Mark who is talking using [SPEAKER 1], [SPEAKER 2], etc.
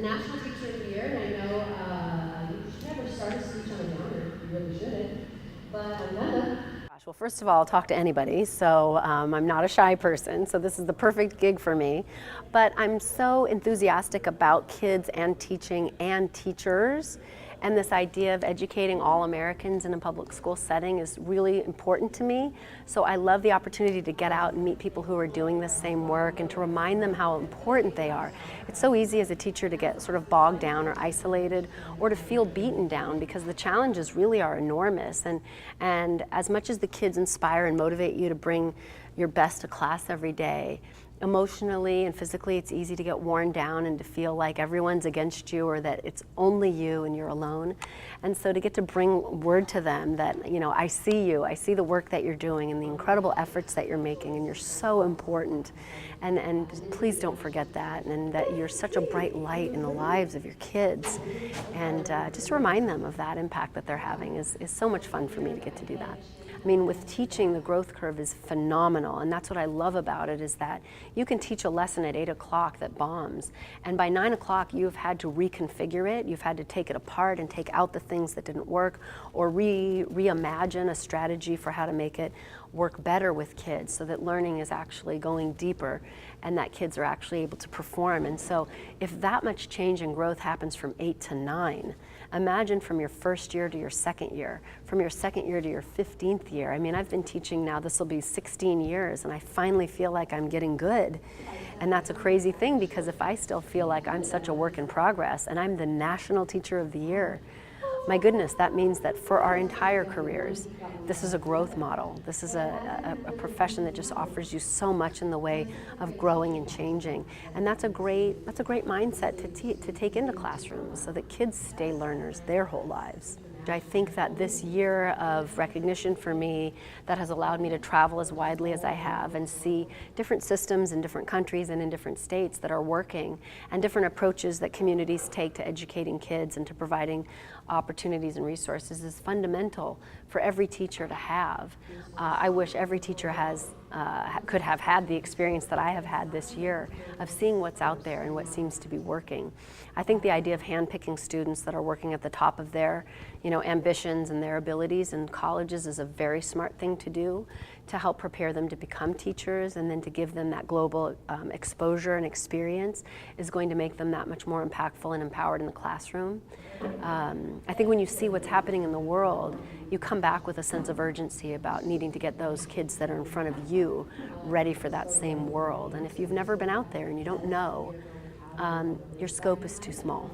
[SPEAKER 1] National Teacher of the Year, and I know you should never start a speech on a downer. You really shouldn't. But I'm gonna. Gosh, well, first of all, I'll talk to anybody, so I'm not a shy person, so this is the perfect gig for me. But I'm so enthusiastic about kids and teaching and teachers. And this idea of educating all Americans in a public school setting is really important to me. So I love the opportunity to get out and meet people who are doing the same work and to remind them how important they are. It's so easy as a teacher to get sort of bogged down or isolated or to feel beaten down because the challenges really are enormous. And as much as the kids inspire and motivate you to bring your best to class every day, emotionally and physically, it's easy to get worn down and to feel like everyone's against you or that it's only you and you're alone. And so to get to bring word to them that, you know, I see you, I see the work that you're doing and the incredible efforts that you're making, and you're so important. And please don't forget that, and that you're such a bright light in the lives of your kids. And just to remind them of that impact that they're having is so much fun for me to get to do that. I mean, with teaching, the growth curve is phenomenal, and that's what I love about it, is that you can teach a lesson at 8 o'clock that bombs, and by 9 o'clock you've had to reconfigure it, you've had to take it apart and take out the things that didn't work, or reimagine a strategy for how to make it work better with kids so that learning is actually going deeper and that kids are actually able to perform. And so if that much change and growth happens from 8 to 9, imagine from your first year to your second year, from your second year to your 15th year. I mean, I've been teaching now, this will be 16 years, and I finally feel like I'm getting good. And that's a crazy thing, because if I still feel like I'm such a work in progress and I'm the National Teacher of the Year, my goodness, that means that for our entire careers, this is a growth model. This is a profession that just offers you so much in the way of growing and changing. And that's a great mindset to take into classrooms so that kids stay learners their whole lives. I think that this year of recognition for me that has allowed me to travel as widely as I have and see different systems in different countries and in different states that are working, and different approaches that communities take to educating kids and to providing opportunities and resources is fundamental for every teacher to have. I wish every teacher could have had the experience that I have had this year of seeing what's out there and what seems to be working. I think the idea of handpicking students that are working at the top of their, ambitions and their abilities in colleges is a very smart thing to do to help prepare them to become teachers, and then to give them that global exposure and experience is going to make them that much more impactful and empowered in the classroom. I think when you see what's happening in the world, you come back with a sense of urgency about needing to get those kids that are in front of you ready for that same world. And if you've never been out there and you don't know, your scope is too small.